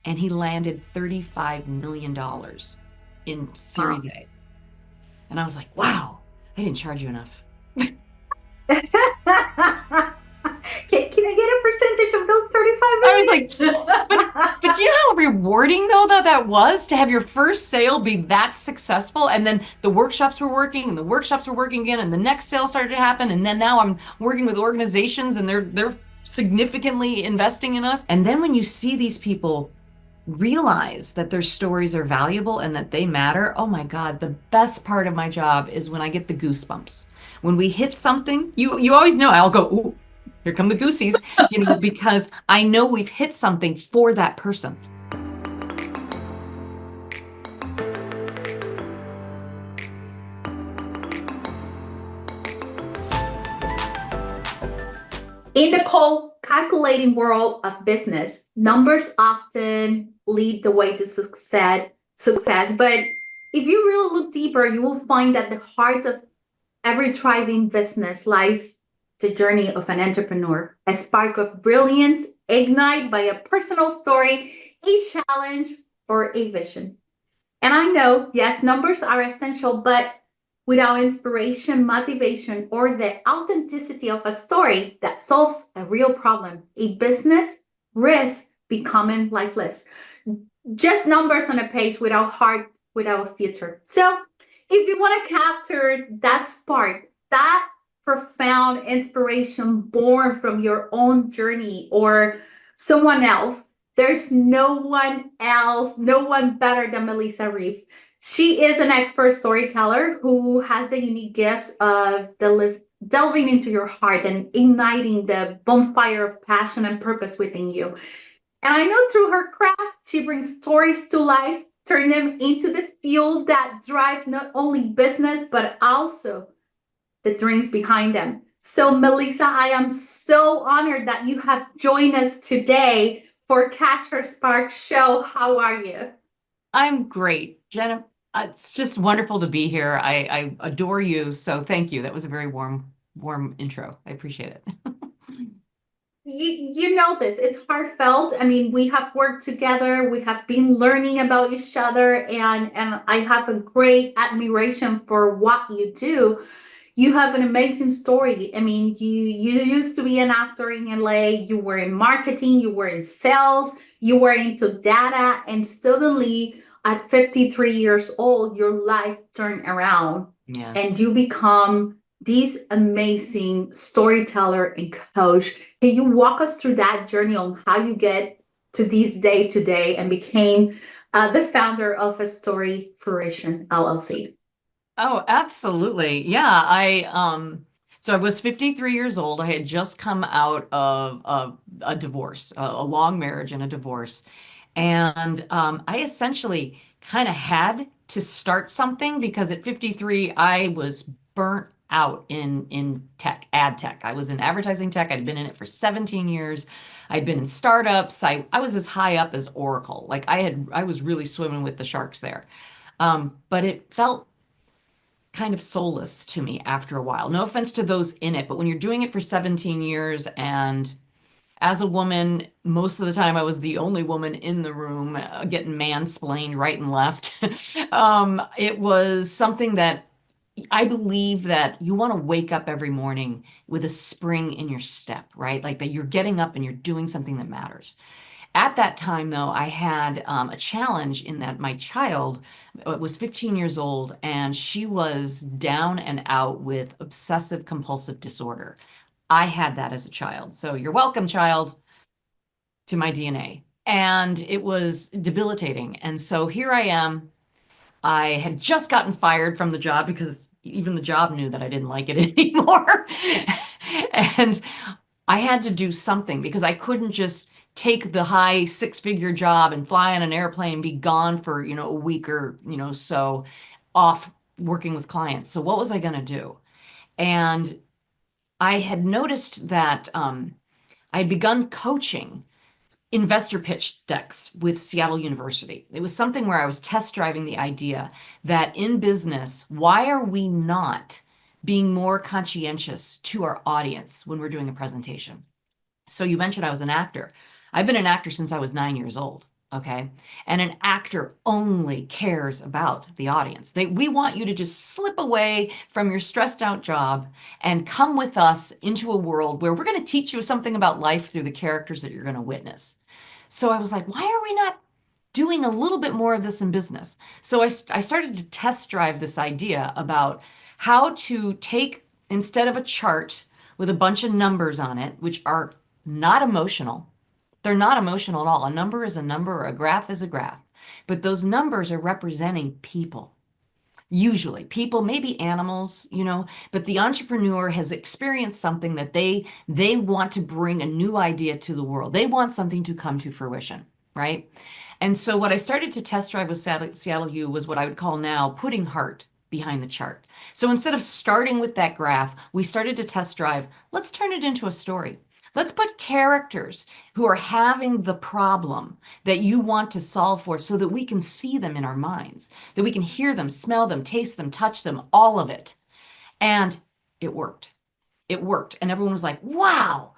and he landed $35 million in Wow. Series A. And I was like, wow, I didn't charge you enough. Can I get a percentage of those I was like, 35 but million? do you know how rewarding though that was to have your first sale be that successful? And then the workshops were working and the workshops were working again and the next sale started to happen. And then now I'm working with organizations and they're significantly investing in us. And then when you see these people realize that their stories are valuable and that they matter, oh my God, the best part of my job is when I get the goosebumps. When we hit something, you always know I'll go, ooh, here come the goosies, because I know we've hit something for that person. In the cold calculating world of business, numbers often lead the way to success. But if you really look deeper, you will find that the heart of every thriving business lies the journey of an entrepreneur, a spark of brilliance ignited by a personal story, a challenge, or a vision. And I know, yes, numbers are essential, but without inspiration, motivation, or the authenticity of a story that solves a real problem, a business risks becoming lifeless. Just numbers on a page without heart, without a future. So, if you want to capture that spark, that profound inspiration born from your own journey or someone else, there's no one better than Melissa Reaves. She is an expert storyteller who has the unique gifts of delving into your heart and igniting the bonfire of passion and purpose within you. And I know through her craft, she brings stories to life, turn them into the fuel that drive not only business, but also the dreams behind them. So, Melissa, I am so honored that you have joined us today for Catch Her Spark show. How are you? I'm great, Jenna. It's just wonderful to be here. I adore you, so thank you. That was a very warm intro. I appreciate it. You know this. It's heartfelt. I mean, we have worked together. We have been learning about each other, and I have a great admiration for what you do. You have an amazing story. I mean, you used to be an actor in LA. You were in marketing. You were in sales. You were into data, and suddenly at 53 years old, your life turned around, Yeah. and you become this amazing storyteller and coach. Can you walk us through that journey on how you get to this day today and became the founder of a Story Fruition LLC? Oh, absolutely. Yeah, so I was 53 years old. I had just come out of a divorce, a long marriage and a divorce. And I essentially kind of had to start something because at 53, I was burnt out in tech, ad tech. I was in advertising tech. I'd been in it for 17 years. I'd been in startups. I was as high up as Oracle. Like I was really swimming with the sharks there. But it felt kind of soulless to me after a while. No offense to those in it, but when you're doing it for 17 years and as a woman, most of the time I was the only woman in the room getting mansplained right and left. It was something that I believe that you want to wake up every morning with a spring in your step, right? Like that you're getting up and you're doing something that matters. At that time, though, I had a challenge in that my child was 15 years old and she was down and out with obsessive compulsive disorder. I had that as a child. So you're welcome, child, to my DNA. And it was debilitating. And so here I am. I had just gotten fired from the job because even the job knew that I didn't like it anymore. And I had to do something because I couldn't just take the high six-figure job and fly on an airplane, be gone for, a week or, so off working with clients. So what was I going to do? And I had noticed that I had begun coaching investor pitch decks with Seattle University. It was something where I was test driving the idea that in business, why are we not being more conscientious to our audience when we're doing a presentation? So you mentioned I was an actor. I've been an actor since I was 9 years old. Okay. And an actor only cares about the audience. We want you to just slip away from your stressed out job and come with us into a world where we're going to teach you something about life through the characters that you're going to witness. So I was like, why are we not doing a little bit more of this in business? So I started to test drive this idea about how to take, instead of a chart with a bunch of numbers on it, which are not emotional, they're not emotional at all. A number is a number, or a graph is a graph. But those numbers are representing people. Usually, people, maybe animals, but the entrepreneur has experienced something that they want to bring a new idea to the world. They want something to come to fruition, right? And so what I started to test drive with Seattle U was what I would call now putting heart behind the chart. So instead of starting with that graph, we started to test drive, let's turn it into a story. Let's put characters who are having the problem that you want to solve for so that we can see them in our minds, that we can hear them, smell them, taste them, touch them, all of it. And it worked. It worked. And everyone was like, wow,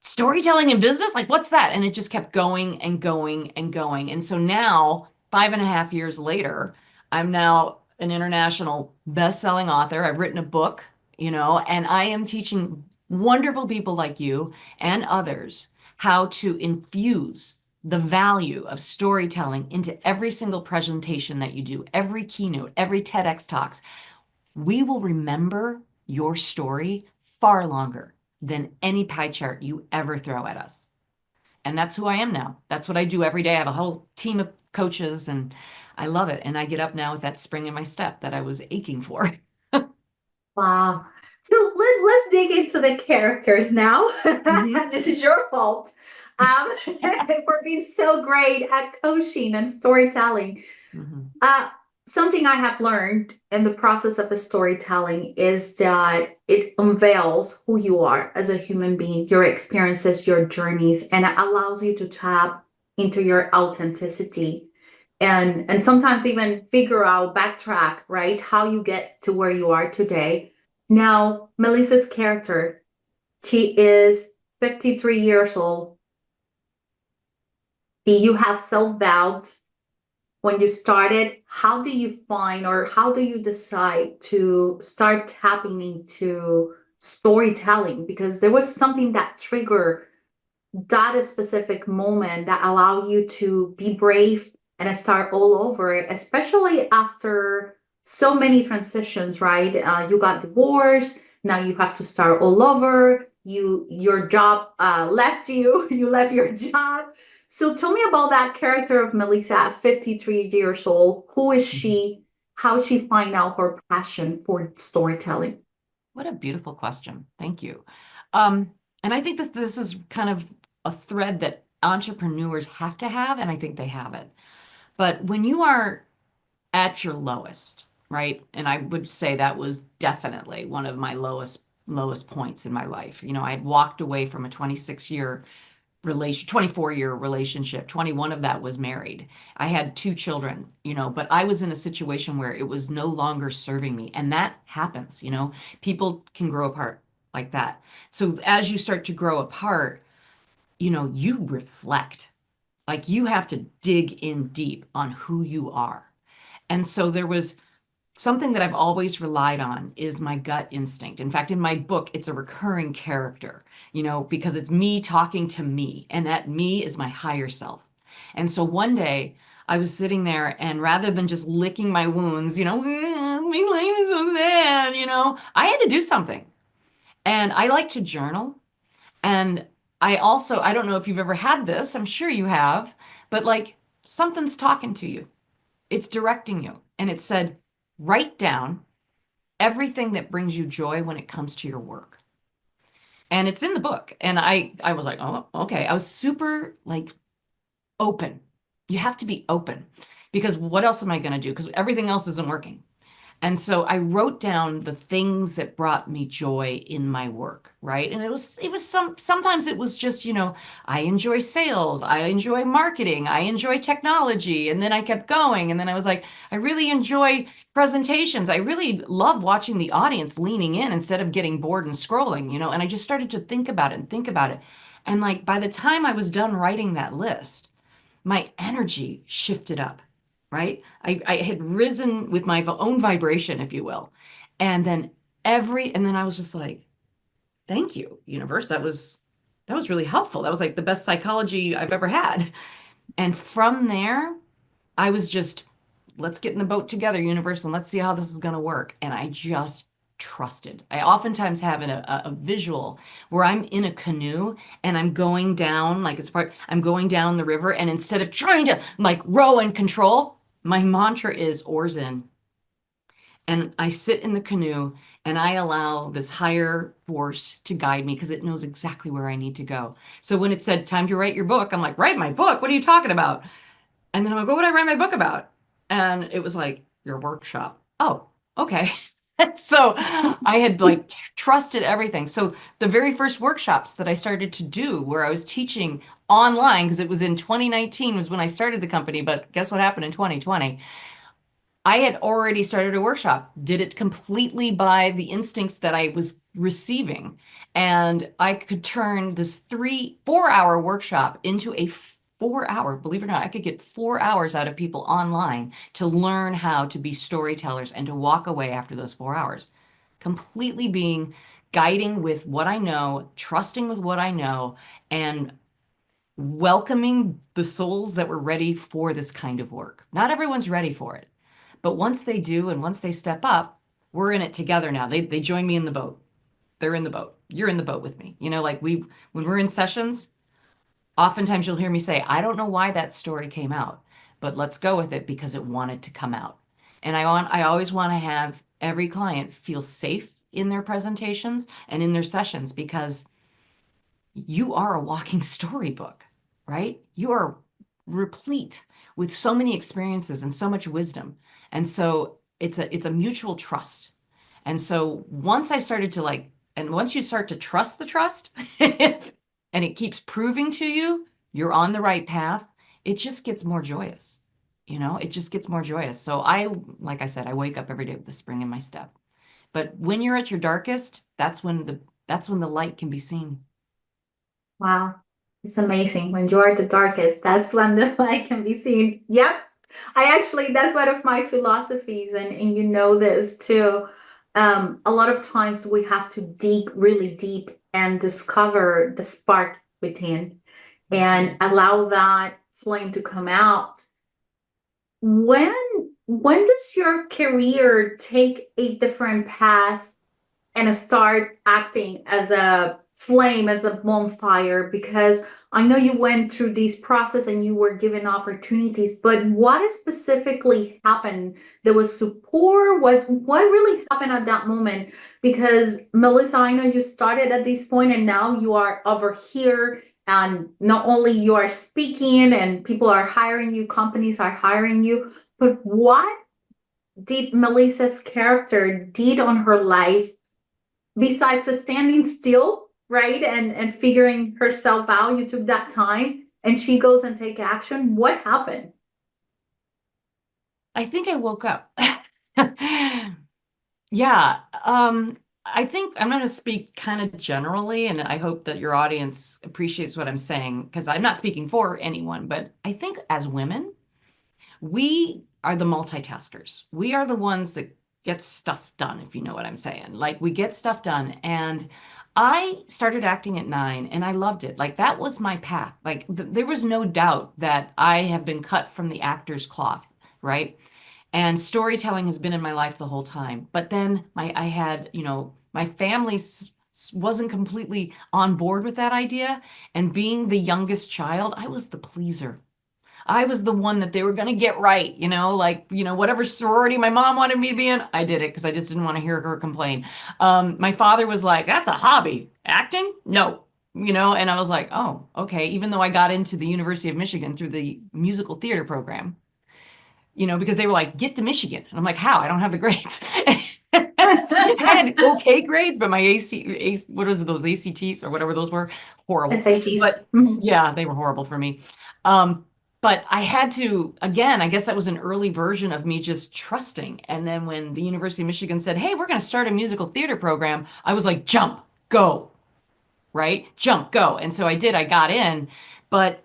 storytelling in business? Like, what's that? And it just kept going and going and going. And so now, 5.5 years later, I'm now an international best-selling author. I've written a book, and I am teaching wonderful people like you and others how to infuse the value of storytelling into every single presentation that you do, every keynote, every TEDx talks. We will remember your story far longer than any pie chart you ever throw at us. And that's who I am now. That's what I do every day. I have a whole team of coaches and I love it. And I get up now with that spring in my step that I was aching for. Wow. So let's dig into the characters now. Mhm. This is your fault for being so great at coaching and storytelling. Mhm. Uh, Something I have learned in the process of a storytelling is that it unveils who you are as a human being, your experiences, your journeys, and it allows you to tap into your authenticity and sometimes even figure out, backtrack, right, how you get to where you are today. Now, Melissa's character, she is 53 years old. Do you have self-doubt when you started? How do you find or how do you decide to start tapping into storytelling? Because there was something that triggered that specific moment that allowed you to be brave and start all over, especially after so many transitions, right? You got divorced, now you have to start all over. Your job left you, you left your job. So tell me about that character of Melissa at 53 years old. Who is Mhm. she? How she find out her passion for storytelling? What a beautiful question. Thank you. Um, and I think this is kind of a thread that entrepreneurs have to have, and I think they have it. But when you are at your lowest, right? And I would say that was definitely one of my lowest points in my life. I had walked away from a 24-year relationship. 21 of that was married. I had two children, but I was in a situation where it was no longer serving me. And that happens, people can grow apart like that. So as you start to grow apart, you reflect. Like you have to dig in deep on who you are. And so there was something that I've always relied on is my gut instinct. In fact, in my book, it's a recurring character, because it's me talking to me, and that me is my higher self. And so one day I was sitting there, and rather than just licking my wounds, my life is so sad, I had to do something. And I like to journal. And I don't know if you've ever had this, I'm sure you have, but like something's talking to you, it's directing you. And it said, write down everything that brings you joy when it comes to your work. And it's in the book. And I was like, oh, okay. I was super like open. You have to be open because what else am I going to do? Because everything else isn't working. And so I wrote down the things that brought me joy in my work, right? And it was sometimes it was just, I enjoy sales, I enjoy marketing, I enjoy technology. And then I kept going. And then I was like, I really enjoy presentations. I really love watching the audience leaning in instead of getting bored and scrolling, and I just started to think about it and think about it. And like by the time I was done writing that list, my energy shifted up, right? I had risen with my own vibration, if you will. And then and then I was just like, thank you, universe. That was really helpful. That was like the best psychology I've ever had. And from there, I was just, let's get in the boat together, universe, and let's see how this is going to work. And I just trusted. I oftentimes have a visual where I'm in a canoe and I'm going down, like I'm going down the river. And instead of trying to like row and control, my mantra is oars in. And I sit in the canoe and I allow this higher force to guide me because it knows exactly where I need to go. So when it said time to write your book, I'm like, write my book? What are you talking about? And then I'm like, what would I write my book about? And it was like, your workshop. Oh, okay. So I had like trusted everything. So the very first workshops that I started to do where I was teaching online, because it was in 2019 was when I started the company, but guess what happened in 2020? I had already started a workshop, did it completely by the instincts that I was receiving. And I could turn this 4 hour workshop into a 4 hour, believe it or not, I could get 4 hours out of people online to learn how to be storytellers and to walk away after those 4 hours. Completely being guiding with what I know, trusting with what I know, and welcoming the souls that were ready for this kind of work. Not everyone's ready for it. But once they do and once they step up, we're in it together now. They join me in the boat. They're in the boat. You're in the boat with me. You know, like when we're in sessions, oftentimes you'll hear me say, I don't know why that story came out, but let's go with it because it wanted to come out. And I always want to have every client feel safe in their presentations and in their sessions because you are a walking storybook, right? You are replete with so many experiences and so much wisdom. And so it's a mutual trust. And so once I started to like, and once you start to trust the trust and it keeps proving to you you're on the right path, it just gets more joyous. You know, it just gets more joyous. So like I said, I wake up every day with the spring in my step. But when you're at your darkest, that's when the light can be seen. Wow, it's amazing. When you're the darkest, that's when the light can be seen. Yep. That's one of my philosophies, and you know this too. A lot of times we have to dig really deep and discover the spark within That's and right. allow that flame to come out. When when does your career take a different path and start acting as a flame, as a bonfire? Because I know you went through this process and you were given opportunities, but what specifically happened? There was support. What really happened at that moment? Because Melissa, I know you started at this point and now you are over here. And not only you are speaking and people are hiring you, companies are hiring you, but what did Melissa's character did on her life besides standing still, right? And figuring herself out? You took that time and she goes and take action. What happened? I think I woke up. Yeah, I think I'm going to speak kind of generally, and I hope that your audience appreciates what I'm saying because I'm not speaking for anyone, but I think as women, we are the multitaskers. We are the ones that get stuff done, if you know what I'm saying. Like we get stuff done. And I started acting at 9 and I loved it. Like that was my path. Like there was no doubt that I have been cut from the actor's cloth, right? And storytelling has been in my life the whole time. But then I had, my family wasn't completely on board with that idea. And being the youngest child, I was the pleaser. I was the one that they were going to get right, like, whatever sorority my mom wanted me to be in, I did it because I just didn't want to hear her complain. My father was like, that's a hobby. Acting? No. And I was like, oh, okay. Even though I got into the University of Michigan through the musical theater program, because they were like, get to Michigan. And I'm like, how? I don't have the grades. I had okay grades, but my what was it, those ACTs or whatever those were, horrible. SATs. But yeah, they were horrible for me. But I had to, again, I guess that was an early version of me just trusting. And then when the University of Michigan said, hey, we're going to start a musical theater program, I was like, jump, go, right? Jump, go. And so I did, I got in. But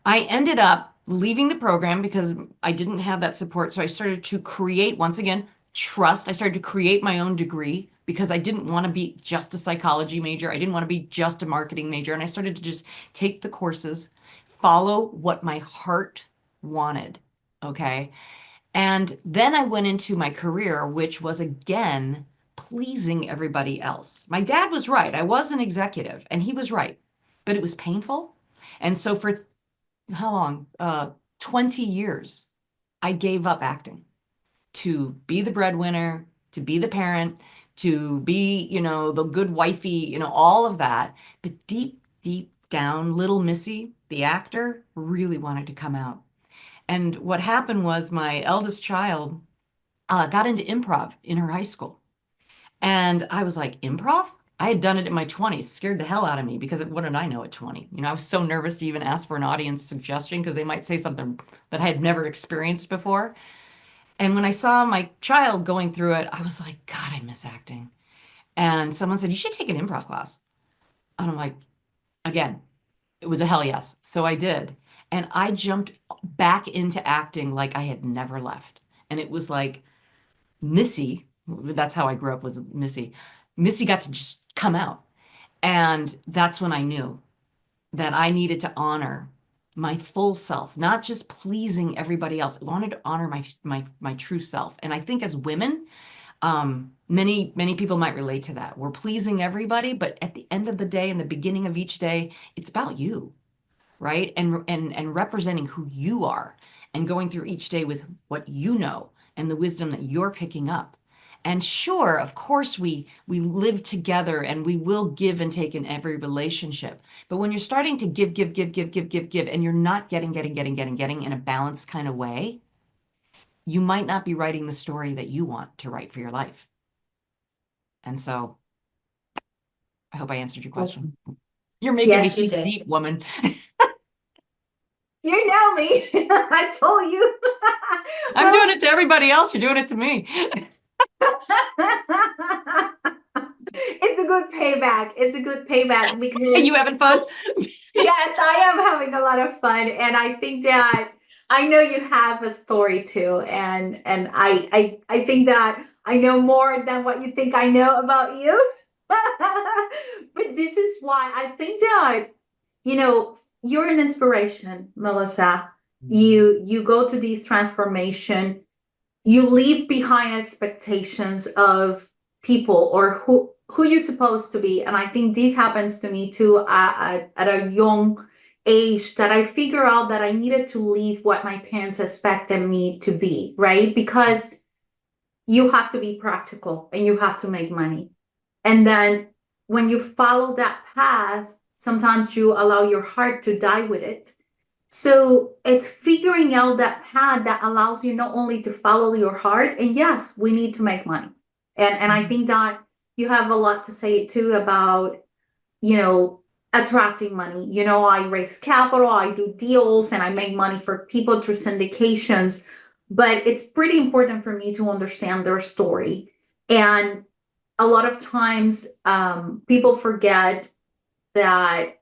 I ended up leaving the program because I didn't have that support. So I started to create, once again, trust. I started to create my own degree because I didn't want to be just a psychology major. I didn't want to be just a marketing major. And I started to just take the courses, follow what my heart wanted. Okay. And then I went into my career, which was again pleasing everybody else. My dad was right. I was an executive, and he was right, but it was painful. And so for how long? 20 years, I gave up acting to be the breadwinner, to be the parent, to be, the good wifey, all of that. But deep, deep down, little Missy, the actor, really wanted to come out. And what happened was my eldest child got into improv in her high school. And I was like, improv? I had done it in my 20s, scared the hell out of me because what did I know at 20? I was so nervous to even ask for an audience suggestion because they might say something that I had never experienced before. And when I saw my child going through it, I was like, God, I miss acting. And someone said, you should take an improv class. And I'm like, again, it was a hell yes. So I did. And I jumped back into acting like I had never left. And it was like, Missy, that's how I grew up was Missy. Missy got to just come out. And that's when I knew that I needed to honor my full self, not just pleasing everybody else. I wanted to honor my true self. And I think as women, many people might relate to that. We're pleasing everybody, but at the end of the day, in the beginning of each day, it's about you, right? And representing who you are and going through each day with what you know and the wisdom that you're picking up. And sure, of course, we live together and we will give and take in every relationship. But when you're starting to give, and you're not getting in a balanced kind of way, you might not be writing the story that you want to write for your life. And so I hope I answered your question. Awesome. You're making me Yes, you think did. deep, woman. You know me. I told you. I'm doing Well, it to everybody else. You're doing it to me. it's a good payback. It's a good payback Are because you having fun? yes, I am having a lot of fun, and I think that I know you have a story too, and I think that I know more than what you think I know about you. But this is why I think that you're an inspiration, Melissa. You go to these transformation, you leave behind expectations of people or who you're supposed to be. And I think this happens to me too at a young age, that I figure out that I needed to leave what my parents expected me to be, right? Because you have to be practical and you have to make money. And then when you follow that path, sometimes you allow your heart to die with it. So it's figuring out that path that allows you not only to follow your heart, and yes, we need to make money. And I think that you have a lot to say too about, you know, attracting money. I raise capital, I do deals, and I make money for people through syndications. But it's pretty important for me to understand their story. And a lot of times, people forget that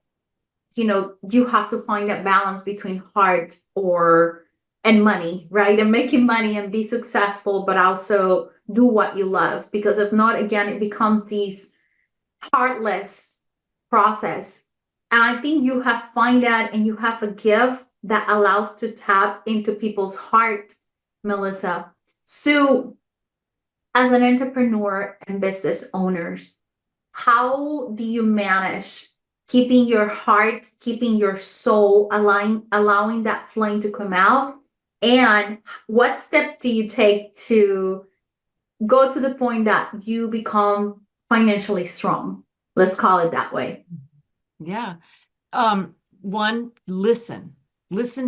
you have to find that balance between heart or and money, right? And making money and be successful, but also do what you love. Because if not, again, it becomes these heartless process. And I think you have find that, and you have a gift that allows to tap into people's heart, Melissa. So as an entrepreneur and business owners, how do you manage keeping your heart, keeping your soul aligned, allowing that flame to come out? And what step do you take to go to the point that you become financially strong? Let's call it that way. Yeah. One, listen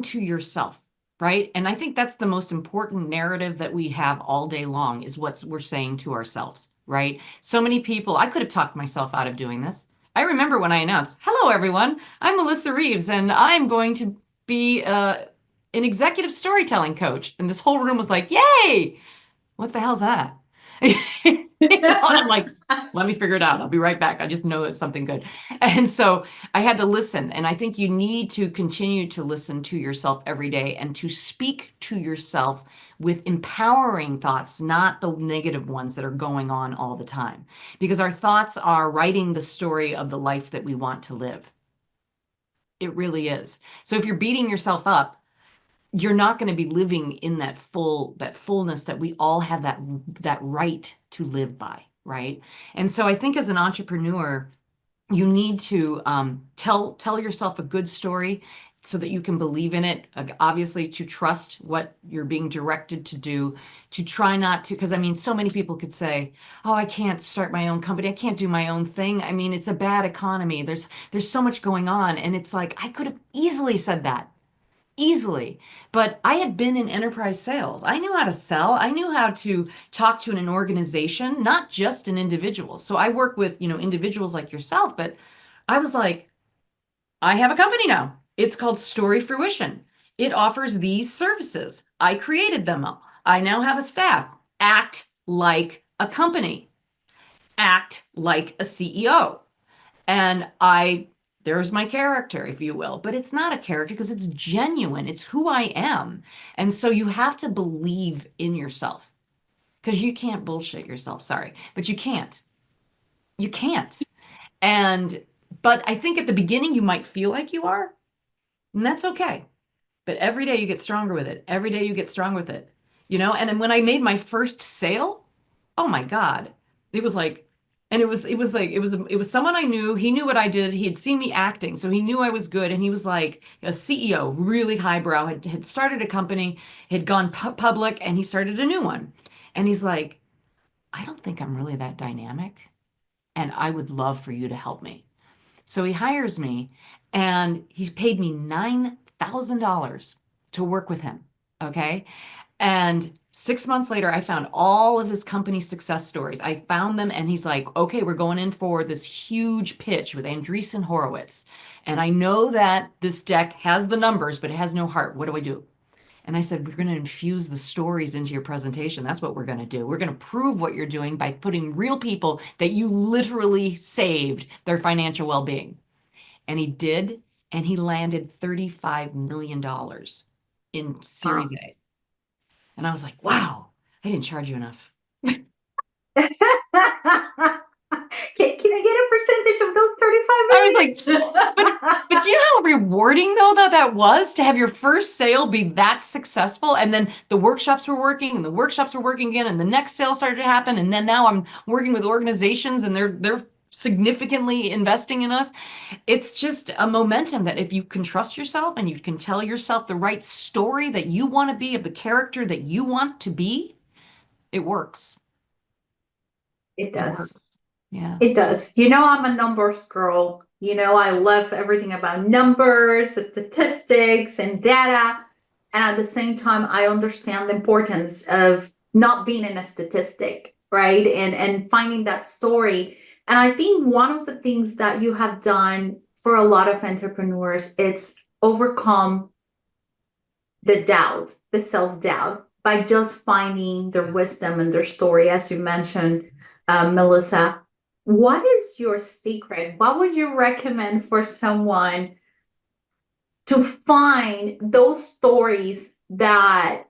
to yourself, right? And I think that's the most important narrative that we have all day long is what we're saying to ourselves, right? So many people, I could have talked myself out of doing this. I remember when I announced, hello, everyone, I'm Melissa Reaves, and I'm going to be an executive storytelling coach. And this whole room was like, yay, what the hell's that? And I'm like, let me figure it out. I'll be right back. I just know it's something good. And so I had to listen. And I think you need to continue to listen to yourself every day and to speak to yourself with empowering thoughts, not the negative ones that are going on all the time. Because our thoughts are writing the story of the life that we want to live. It really is. So if you're beating yourself up, you're not going to be living in that fullness that we all have that right to live by, right? And so I think as an entrepreneur, you need to tell yourself a good story so that you can believe in it. Obviously, to trust what you're being directed to do, to try not to, because I mean, so many people could say, "Oh, I can't start my own company. I can't do my own thing. I mean, it's a bad economy. There's so much going on." And it's like, I could have easily said that easily. But I had been in enterprise sales. I knew how to sell. I knew how to talk to an organization, not just an individual. So I work with, individuals like yourself, but I was like, I have a company now. It's called Story Fruition. It offers these services. I created them. I now have a staff. Act like a company. Act like a CEO. And there's my character, if you will, but it's not a character because it's genuine. It's who I am. And so you have to believe in yourself because you can't bullshit yourself. Sorry, but you can't. You can't. But I think at the beginning you might feel like you are, and that's okay. But every day you get stronger with it. Every day you get strong with it. And then when I made my first sale, oh my God. It was like, and it was someone I knew. He knew what I did. He had seen me acting, so he knew I was good. And he was like a CEO, really highbrow, had started a company, had gone public, and he started a new one. And he's like, I don't think I'm really that dynamic, and I would love for you to help me. So he hires me and he's paid me $9,000 to work with him. Okay. And 6 months later, I found all of his company success stories. I found them and he's like, okay, we're going in for this huge pitch with Andreessen Horowitz. And I know that this deck has the numbers, but it has no heart. What do I do? And I said, we're going to infuse the stories into your presentation. That's what we're going to do. We're going to prove what you're doing by putting real people that you literally saved their financial well-being. And he did, and he landed $35 million in Wow. Series A. And I was like, wow, I didn't charge you enough. Can I get a percentage of those I was like, but do you know how rewarding though that was to have your first sale be that successful? And then the workshops were working and the workshops were working again and the next sale started to happen. And then now I'm working with organizations and they're significantly investing in us. It's just a momentum that if you can trust yourself and you can tell yourself the right story that you want to be of the character that you want to be, it works. It It does. works. Yeah. It does. I'm a numbers girl. I love everything about numbers, statistics, and data. And at the same time, I understand the importance of not being in a statistic, right? And finding that story. And I think one of the things that you have done for a lot of entrepreneurs, it's overcome the doubt, the self-doubt, by just finding their wisdom and their story, as you mentioned, Melissa. What is your secret? What would you recommend for someone to find those stories that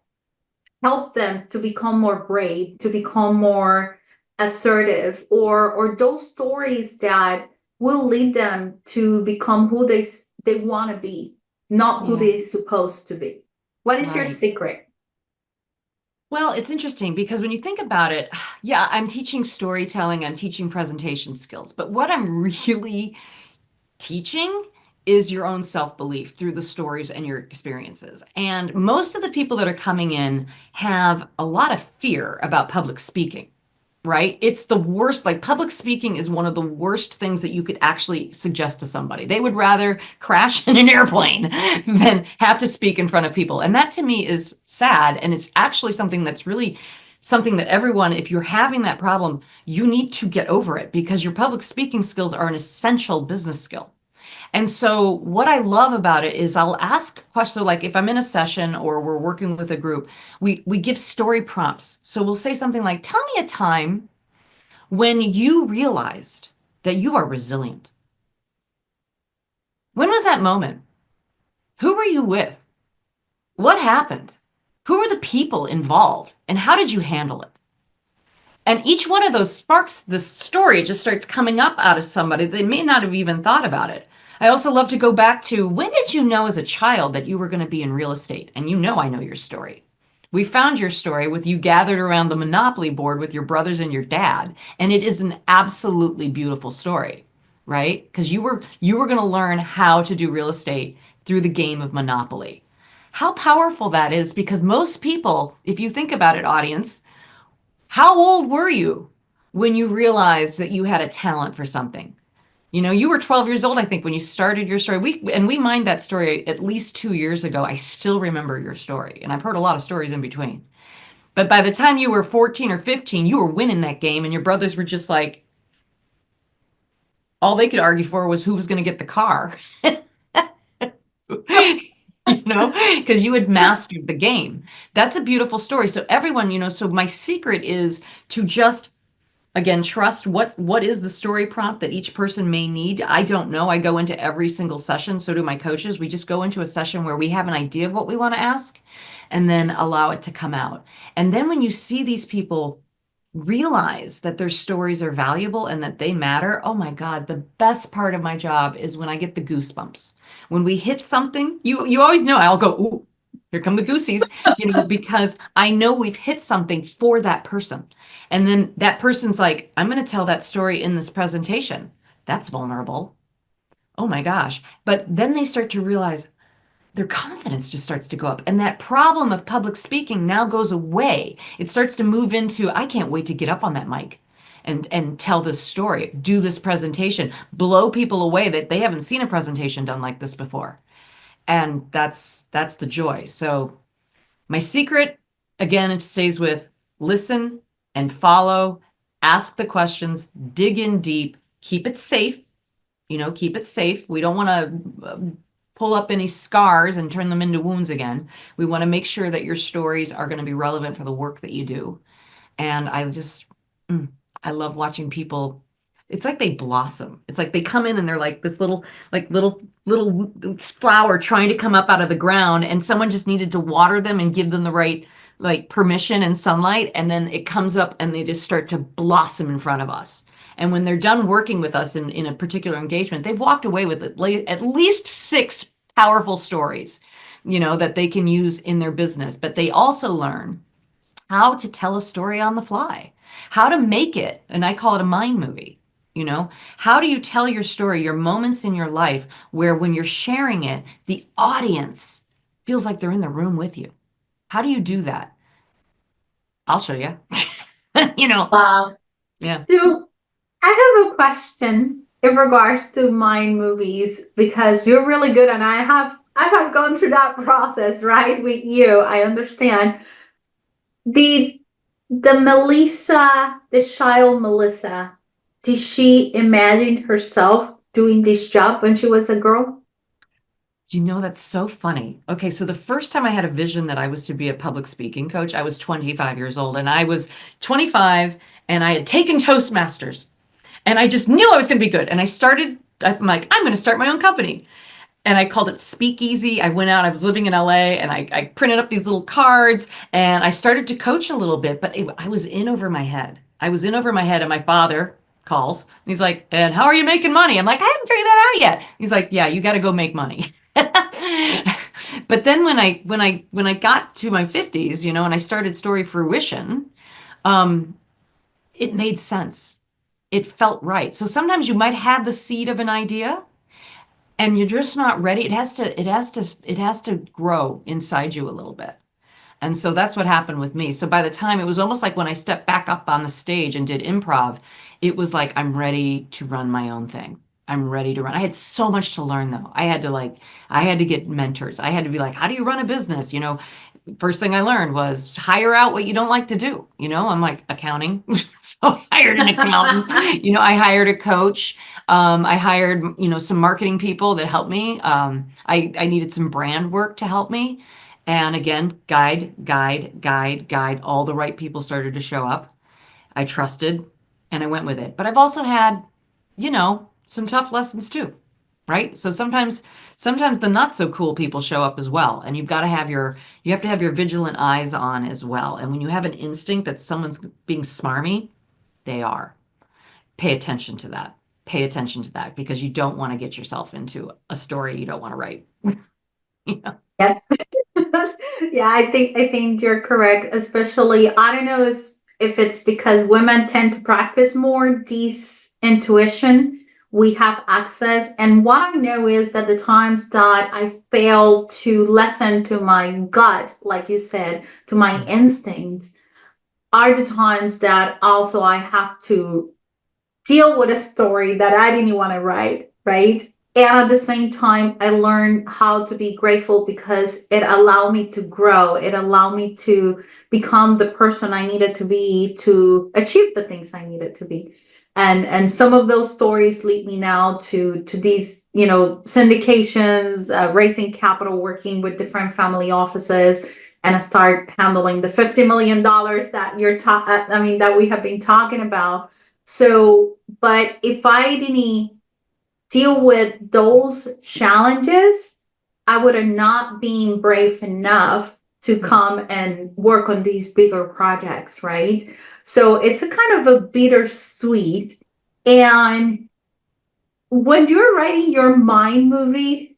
help them to become more brave, to become more assertive, or those stories that will lead them to become who they want to be, not who Yeah. they're supposed to be? What is your Right. secret? Well, it's interesting because when you think about it, yeah, I'm teaching storytelling, I'm teaching presentation skills, but what I'm really teaching is your own self-belief through the stories and your experiences. And most of the people that are coming in have a lot of fear about public speaking, right? It's the worst. Like public speaking is one of the worst things that you could actually suggest to somebody. They would rather crash in an airplane than have to speak in front of people. And that to me is sad. And it's actually something that's really something that everyone, if you're having that problem, you need to get over it because your public speaking skills are an essential business skill. And so what I love about it is I'll ask questions. So like if I'm in a session or we're working with a group, we give story prompts. So we'll say something like, tell me a time when you realized that you are resilient. When was that moment? Who were you with? What happened? Who were the people involved? And how did you handle it? And each one of those sparks the story, just starts coming up out of somebody. They may not have even thought about it. I also love to go back to, when did you know as a child that you were going to be in real estate? And I know your story. We found your story with you gathered around the Monopoly board with your brothers and your dad. And it is an absolutely beautiful story, right? Because you were going to learn how to do real estate through the game of Monopoly. How powerful that is, because most people, if you think about it, audience, how old were you when you realized that you had a talent for something? You were 12 years old, I think, when you started your story. We mined that story at least 2 years ago. I still remember your story, and I've heard a lot of stories in between. But by the time you were 14 or 15, you were winning that game, and your brothers were just like, all they could argue for was who was going to get the car, because you had mastered the game. That's a beautiful story. So everyone, so my secret is to just, again, trust what is the story prompt that each person may need. I don't know. I go into every single session. So do my coaches. We just go into a session where we have an idea of what we want to ask and then allow it to come out. And then when you see these people realize that their stories are valuable and that they matter, oh my God, the best part of my job is when I get the goosebumps. When we hit something, you always know I'll go, ooh, here come the goosies, because I know we've hit something for that person. And then that person's like, I'm going to tell that story in this presentation. That's vulnerable. Oh my gosh. But then they start to realize their confidence just starts to go up. And that problem of public speaking now goes away. It starts to move into, I can't wait to get up on that mic and tell this story, do this presentation, blow people away that they haven't seen a presentation done like this before. And that's the joy. So my secret, again, it stays with listen and follow, ask the questions, dig in deep, keep it safe. Keep it safe. We don't want to pull up any scars and turn them into wounds again. We want to make sure that your stories are going to be relevant for the work that you do. And mm, I love watching people. It's like they blossom. It's like they come in and they're like this little flower trying to come up out of the ground, and someone just needed to water them and give them the right like permission and sunlight, and then it comes up and they just start to blossom in front of us. And when they're done working with us in a particular engagement, they've walked away with at least 6 powerful stories, that they can use in their business. But they also learn how to tell a story on the fly, how to make it, and I call it a mind movie. How do you tell your story, your moments in your life where when you're sharing it, the audience feels like they're in the room with you? How do you do that? I'll show you. you know, Wow. yeah. So I have a question in regards to mind movies because you're really good and I have gone through that process, right, with you. I understand. Did the child Melissa, did she imagine herself doing this job when she was a girl? That's so funny. Okay, so the first time I had a vision that I was to be a public speaking coach, I was 25 years old, and I was 25 and I had taken Toastmasters and I just knew I was going to be good. And I'm like, I'm going to start my own company. And I called it Speakeasy. I went out, I was living in LA, and I printed up these little cards and I started to coach a little bit, but I was in over my head. I was in over my head, and my father calls. And he's like, and how are you making money? I'm like, I haven't figured that out yet. He's like, yeah, you got to go make money. But then when I got to my 50s, and I started Story Fruition, um, it made sense. It felt right. So sometimes you might have the seed of an idea, and you're just not ready. It has to grow inside you a little bit. And so that's what happened with me. So by the time, it was almost like when I stepped back up on the stage and did improv, it was like, I'm ready to run my own thing. I'm ready to run. I had so much to learn though. I had to get mentors. I had to be like, how do you run a business? first thing I learned was hire out what you don't like to do. I'm like accounting. So I hired an accountant. I hired a coach. I hired, some marketing people that helped me. I needed some brand work to help me. And again, guide. All the right people started to show up. I trusted and I went with it. But I've also had, some tough lessons too, right? So sometimes the not so cool people show up as well. And you have to have your vigilant eyes on as well. And when you have an instinct that someone's being smarmy, they are. Pay attention to that. Pay attention to that because you don't want to get yourself into a story you don't want to write. Yeah. Yep. Yeah, I think you're correct. Especially, I don't know if it's because women tend to practice more this intuition. We have access, and what I know is that the times that I fail to listen to my gut, like you said, to my instincts, are the times that also I have to deal with a story that I didn't want to write, right? And at the same time, I learned how to be grateful because it allowed me to grow. It allowed me to become the person I needed to be to achieve the things I needed to be. And some of those stories lead me now to these, syndications, raising capital, working with different family offices, and I start handling the $50 million that that we have been talking about. So, but if I didn't deal with those challenges, I would have not been brave enough to come and work on these bigger projects, right? So it's a kind of a bittersweet. And when you're writing your mind movie,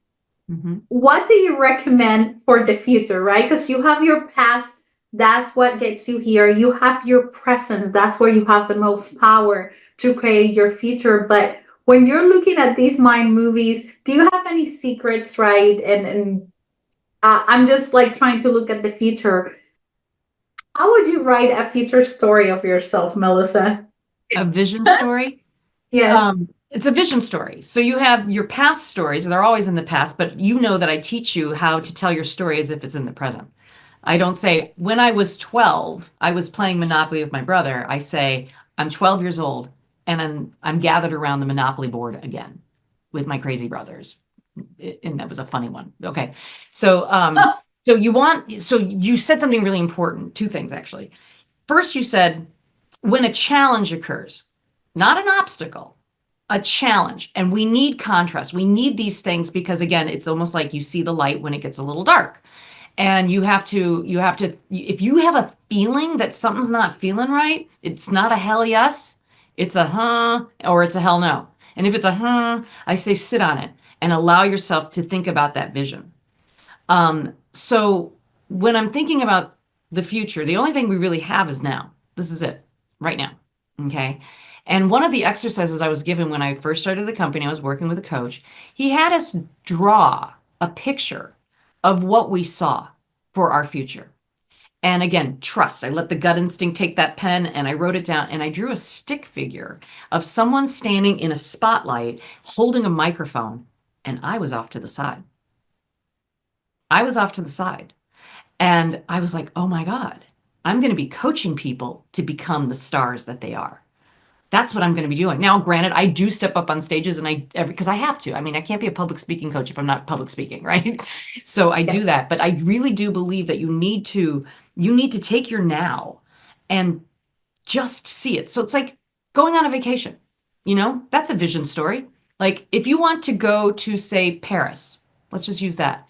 Mhm. what do you recommend for the future, right? Because you have your past, that's what gets you here. You have your presence, that's where you have the most power to create your future. But when you're looking at these mind movies, do you have any secrets, right? And I'm just like trying to look at the future. How would you write a future story of yourself, Melissa? A vision story. Yes. It's a vision story. So you have your past stories, and they're always in the past, but you know that I teach you how to tell your story as if it's in the present. I don't say, when I was 12, I was playing Monopoly with my brother. I say, I'm 12 years old and I'm gathered around the Monopoly board again with my crazy brothers. And that was a funny one. Okay. So, so you said something really important, two things actually. First, you said, when a challenge occurs, not an obstacle, a challenge. And we need contrast. We need these things because, again, it's almost like you see the light when it gets a little dark. And if you have a feeling that something's not feeling right, it's not a hell yes, it's a or it's a hell no. And if it's a I say sit on it and allow yourself to think about that vision. So when I'm thinking about the future, the only thing we really have is now. This is it, right now. Okay. And one of the exercises I was given when I first started the company, I was working with a coach. He had us draw a picture of what we saw for our future. And again, trust. I let the gut instinct take that pen and I wrote it down and I drew a stick figure of someone standing in a spotlight holding a microphone. And I was off to the side. I was off to the side. And I was like, oh my God, I'm going to be coaching people to become the stars that they are. That's what I'm going to be doing. Now, granted, I do step up on stages and because I have to. I mean, I can't be a public speaking coach if I'm not public speaking, right? So I do that. But I really do believe that you need to take your now and just see it. So it's like going on a vacation. That's a vision story. Like if you want to go to, say, Paris, let's just use that.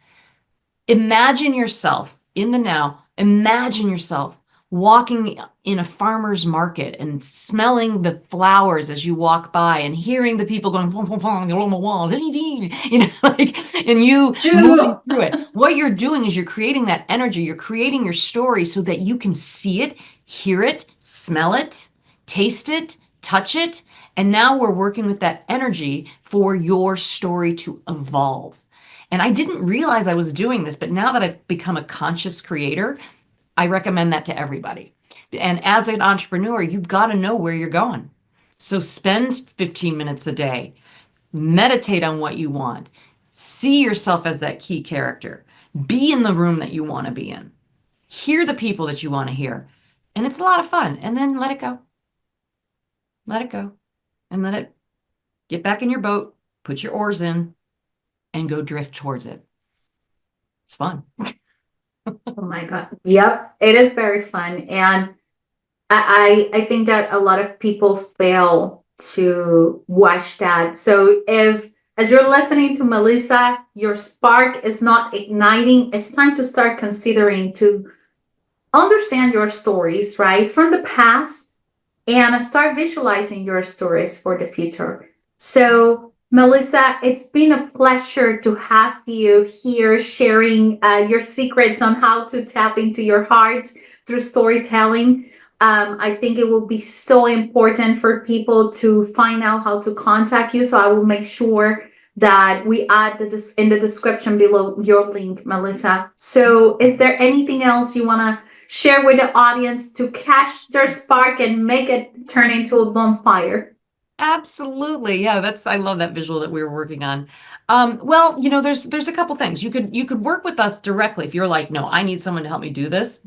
Imagine yourself in the now. Imagine yourself walking in a farmer's market and smelling the flowers as you walk by and hearing the people going, "Fong, fong, fong, along the wall," like, and you moving through it. What you're doing is you're creating that energy. You're creating your story so that you can see it, hear it, smell it, taste it, touch it. And now we're working with that energy for your story to evolve. And I didn't realize I was doing this, but now that I've become a conscious creator, I recommend that to everybody. And as an entrepreneur, you've got to know where you're going. So spend 15 minutes a day, meditate on what you want, see yourself as that key character, be in the room that you want to be in. hear the people that you want to hear. And it's a lot of fun. And then let it go. Let it go. And let it get back in your boat, put your oars in, and go drift towards it. It's fun. Oh my God. Yep, it is very fun. And I think that a lot of people fail to watch that. So if, as you're listening to Melissa, your spark is not igniting, it's time to start considering to understand your stories, right, from the past and start visualizing your stories for the future. So, Melissa, it's been a pleasure to have you here sharing your secrets on how to tap into your heart through storytelling. I think it will be so important for people to find out how to contact you. So I will make sure that we add in the description below your link, Melissa. So is there anything else you want to share with the audience to catch their spark and make it turn into a bonfire? Absolutely. Yeah, I love that visual that we were working on. Well, there's a couple things. You could work with us directly if you're like, no, I need someone to help me do this.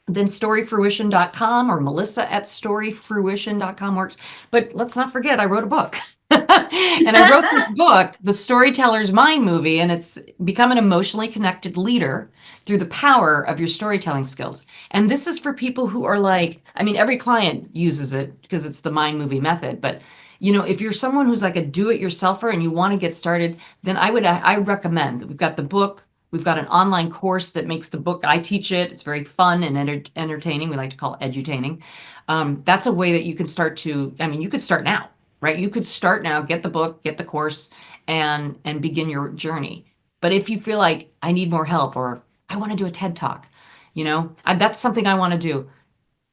Then storyfruition.com or Melissa at storyfruition.com works. But let's not forget, I wrote a book. And I wrote this book, The Storyteller's Mind Movie, and it's become an emotionally connected leader through the power of your storytelling skills. And this is for people who are like, I mean, every client uses it because it's the mind movie method. But if you're someone who's like a do-it-yourselfer and you want to get started, then I recommend that we've got the book. We've got an online course that makes the book. I teach it. It's very fun and entertaining. We like to call it edutaining. That's a way that you can start to, I mean, you could start now, right? You could start now, get the book, get the course, and begin your journey. But if you feel like I need more help or I want to do a TED Talk, that's something I want to do,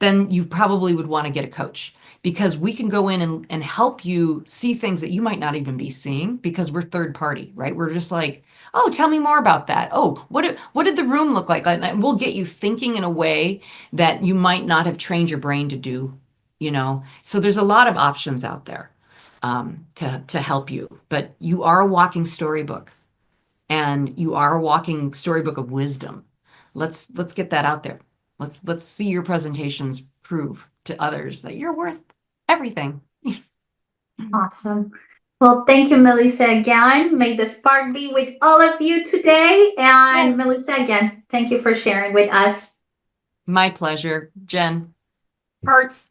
then you probably would want to get a coach because we can go in and help you see things that you might not even be seeing because we're third party, right? We're just like, oh, tell me more about that. Oh, what did the room look like? And we'll get you thinking in a way that you might not have trained your brain to do. So there's a lot of options out there to help you. But you are a walking storybook, and you are a walking storybook of wisdom. Let's get that out there. Let's see your presentations prove to others that you're worth everything. Awesome. Well, thank you, Melissa, again. May the spark be with all of you today. And Yes. Melissa, again, thank you for sharing with us. My pleasure, Jen. Hearts.